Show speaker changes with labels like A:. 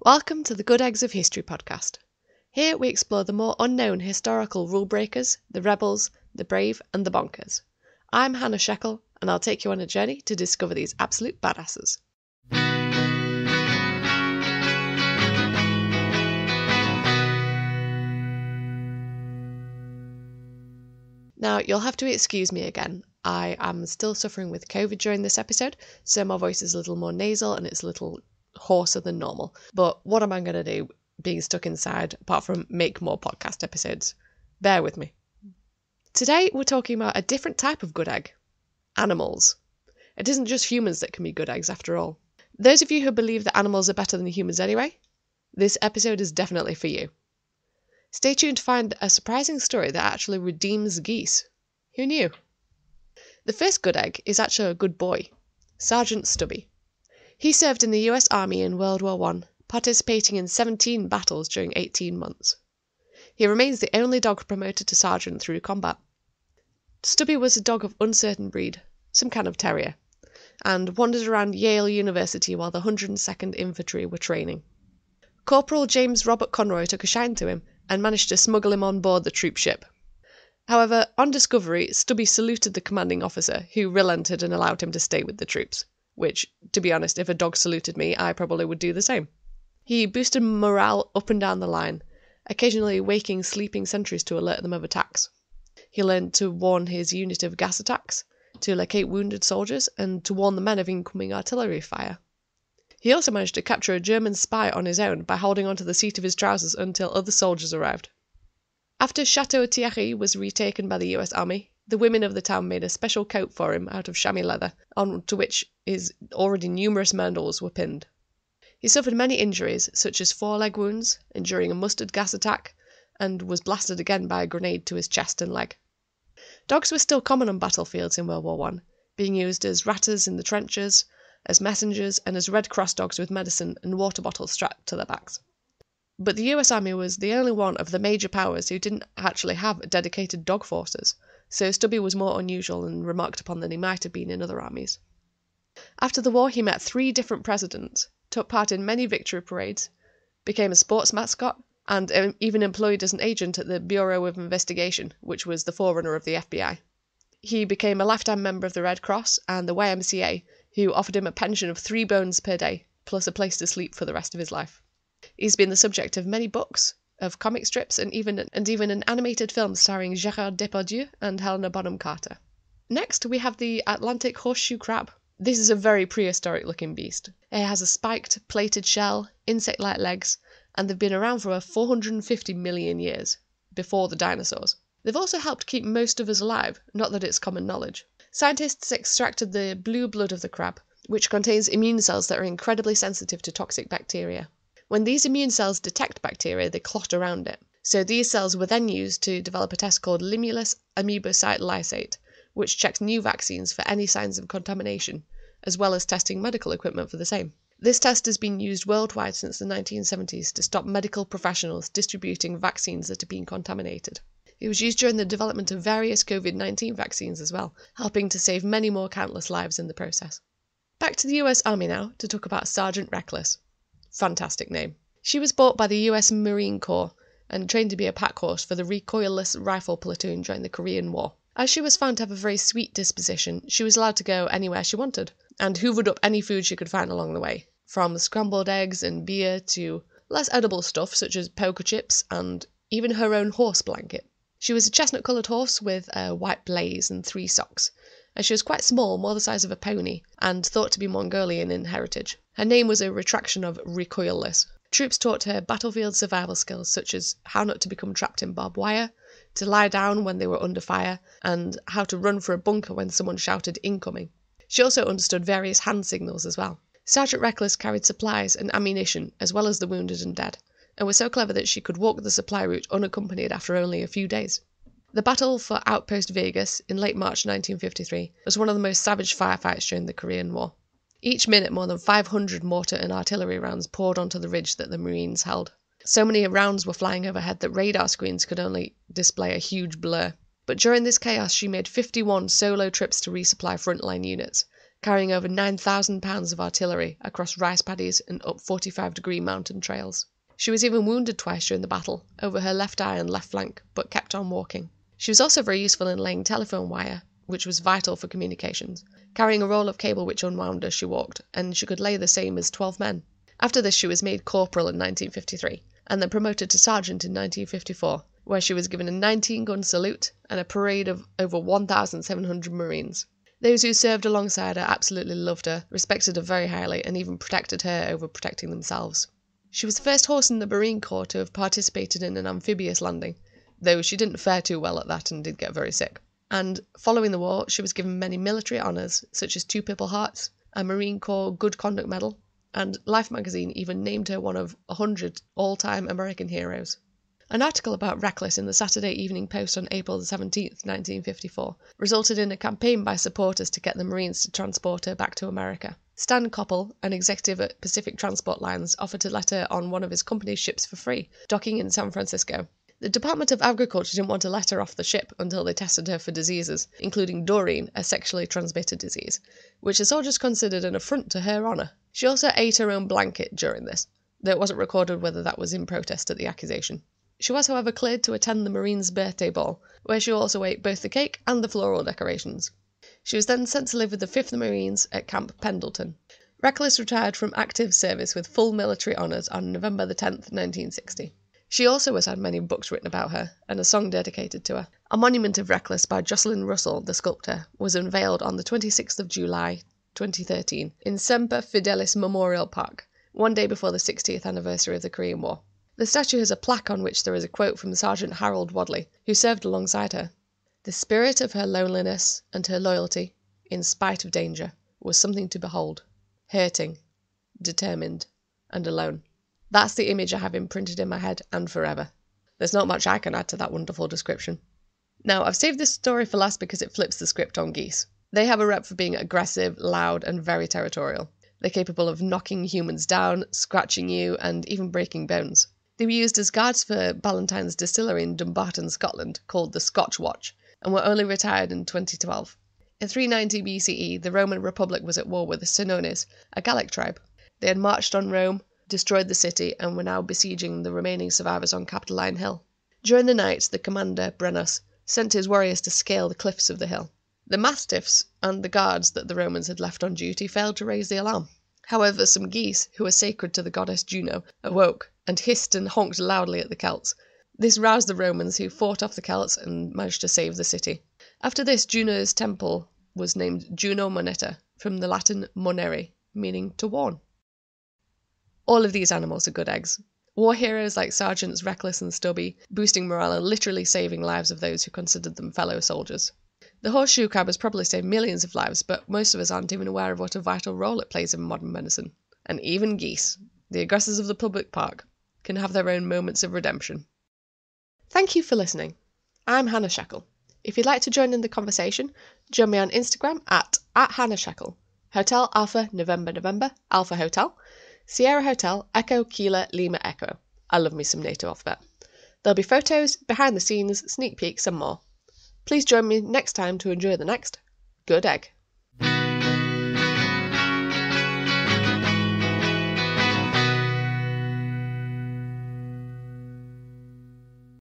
A: Welcome to the Good Eggs of History podcast. Here we explore the more unknown historical rule breakers, the rebels, the brave, and the bonkers. I'm Hannah Shekel, and I'll take you on a journey to discover these absolute badasses. Now, you'll have to excuse me again. I am still suffering with COVID during this episode, so my voice is a little more nasal and it's a little hoarser than normal. But what am I going to do being stuck inside apart from make more podcast episodes? Bear with me. Today we're talking about a different type of good egg. Animals. It isn't just humans that can be good eggs after all. Those of you who believe that animals are better than humans anyway, this episode is definitely for you. Stay tuned to find a surprising story that actually redeems geese. Who knew? The first good egg is actually a good boy, Sergeant Stubby. He served in the US Army in World War I, participating in 17 battles during 18 months. He remains the only dog promoted to sergeant through combat. Stubby was a dog of uncertain breed, some kind of terrier, and wandered around Yale University while the 102nd Infantry were training. Corporal James Robert Conroy took a shine to him and managed to smuggle him on board the troop ship. However, on discovery, Stubby saluted the commanding officer, who relented and allowed him to stay with the troops. Which, to be honest, if a dog saluted me, I probably would do the same. He boosted morale up and down the line, occasionally waking sleeping sentries to alert them of attacks. He learned to warn his unit of gas attacks, to locate wounded soldiers, and to warn the men of incoming artillery fire. He also managed to capture a German spy on his own by holding onto the seat of his trousers until other soldiers arrived. After Chateau Thierry was retaken by the US Army, the women of the town made a special coat for him out of chamois leather, onto which his already numerous medals were pinned. He suffered many injuries, such as 4 leg wounds, enduring a mustard gas attack, and was blasted again by a grenade to his chest and leg. Dogs were still common on battlefields in World War I, being used as ratters in the trenches, as messengers, and as Red Cross dogs with medicine and water bottles strapped to their backs. But the US Army was the only one of the major powers who didn't actually have dedicated dog forces, so Stubby was more unusual and remarked upon than he might have been in other armies. After the war, he met 3 different presidents, took part in many victory parades, became a sports mascot, and even employed as an agent at the Bureau of Investigation, which was the forerunner of the FBI. He became a lifetime member of the Red Cross and the YMCA, who offered him a pension of 3 bones per day, plus a place to sleep for the rest of his life. He's been the subject of many books, of comic strips, and even an animated film starring Gérard Depardieu and Helena Bonham Carter. Next, we have the Atlantic Horseshoe Crab. This is a very prehistoric-looking beast. It has a spiked, plated shell, insect-like legs, and they've been around for 450 million years, before the dinosaurs. They've also helped keep most of us alive, not that it's common knowledge. Scientists extracted the blue blood of the crab, which contains immune cells that are incredibly sensitive to toxic bacteria. When these immune cells detect bacteria, they clot around it. So these cells were then used to develop a test called Limulus amoebocyte lysate, which checks new vaccines for any signs of contamination, as well as testing medical equipment for the same. This test has been used worldwide since the 1970s to stop medical professionals distributing vaccines that have been contaminated. It was used during the development of various COVID-19 vaccines as well, helping to save many more countless lives in the process. Back to the US Army now to talk about Sergeant Reckless. Fantastic name. She was bought by the US Marine Corps and trained to be a pack horse for the recoilless rifle platoon during the Korean War. As she was found to have a very sweet disposition, she was allowed to go anywhere she wanted, and hoovered up any food she could find along the way, from scrambled eggs and beer to less edible stuff such as poker chips and even her own horse blanket. She was a chestnut-coloured horse with a white blaze and 3 socks, and she was quite small, more the size of a pony, and thought to be Mongolian in heritage. Her name was a retraction of recoilless. Troops taught her battlefield survival skills such as how not to become trapped in barbed wire, to lie down when they were under fire, and how to run for a bunker when someone shouted incoming. She also understood various hand signals as well. Sergeant Reckless carried supplies and ammunition as well as the wounded and dead, and was so clever that she could walk the supply route unaccompanied after only a few days. The battle for Outpost Vegas in late March 1953 was one of the most savage firefights during the Korean War. Each minute more than 500 mortar and artillery rounds poured onto the ridge that the Marines held. So many rounds were flying overhead that radar screens could only display a huge blur. But during this chaos she made 51 solo trips to resupply frontline units, carrying over 9,000 pounds of artillery across rice paddies and up 45-degree mountain trails. She was even wounded twice during the battle, over her left eye and left flank, but kept on walking. She was also very useful in laying telephone wire, which was vital for communications, carrying a roll of cable which unwound as she walked, and she could lay the same as 12 men. After this she was made corporal in 1953, and then promoted to sergeant in 1954, where she was given a 19-gun salute and a parade of over 1,700 Marines. Those who served alongside her absolutely loved her, respected her very highly, and even protected her over protecting themselves. She was the first horse in the Marine Corps to have participated in an amphibious landing, though she didn't fare too well at that and did get very sick. And following the war, she was given many military honours, such as 2 Purple Hearts, a Marine Corps Good Conduct Medal, and Life magazine even named her one of 100 all-time American heroes. An article about Reckless in the Saturday Evening Post on April 17, 1954, resulted in a campaign by supporters to get the Marines to transport her back to America. Stan Koppel, an executive at Pacific Transport Lines, offered to let her on one of his company's ships for free, docking in San Francisco. The Department of Agriculture didn't want to let her off the ship until they tested her for diseases, including dorine, a sexually transmitted disease, which the soldiers considered an affront to her honour. She also ate her own blanket during this, though it wasn't recorded whether that was in protest at the accusation. She was, however, cleared to attend the Marines' birthday ball, where she also ate both the cake and the floral decorations. She was then sent to live with the 5th Marines at Camp Pendleton. Reckless retired from active service with full military honours on November 10, 1960. She also has had many books written about her, and a song dedicated to her. A monument of Reckless by Jocelyn Russell, the sculptor, was unveiled on the 26th of July 2013 in Semper Fidelis Memorial Park, one day before the 60th anniversary of the Korean War. The statue has a plaque on which there is a quote from Sergeant Harold Wadley, who served alongside her. The spirit of her loneliness and her loyalty, in spite of danger, was something to behold. Hurting, determined, and alone. That's the image I have imprinted in my head and forever. There's not much I can add to that wonderful description. Now, I've saved this story for last because it flips the script on geese. They have a rep for being aggressive, loud, and very territorial. They're capable of knocking humans down, scratching you, and even breaking bones. They were used as guards for Ballantyne's distillery in Dumbarton, Scotland, called the Scotch Watch, and were only retired in 2012. In 390 BCE, the Roman Republic was at war with the Senones, a Gallic tribe. They had marched on Rome, destroyed the city, and were now besieging the remaining survivors on Capitoline Hill. During the night, the commander, Brennus, sent his warriors to scale the cliffs of the hill. The mastiffs and the guards that the Romans had left on duty failed to raise the alarm. However, some geese, who were sacred to the goddess Juno, awoke and hissed and honked loudly at the Celts. This roused the Romans, who fought off the Celts and managed to save the city. After this, Juno's temple was named Juno Moneta, from the Latin monere, meaning to warn. All of these animals are good eggs. War heroes like Sergeants Reckless and Stubby, boosting morale and literally saving lives of those who considered them fellow soldiers. The horseshoe crab has probably saved millions of lives, but most of us aren't even aware of what a vital role it plays in modern medicine. And even geese, the aggressors of the public park, can have their own moments of redemption. Thank you for listening. I'm Hannah Sheckle. If you'd like to join in the conversation, join me on Instagram at Hannah Sheckle, Hotel Alpha November November, Alpha Hotel, Sierra Hotel, Echo Kilo Lima Echo. I love me some NATO alphabet. There'll be photos, behind the scenes, sneak peeks and more. Please join me next time to enjoy the next Good Egg.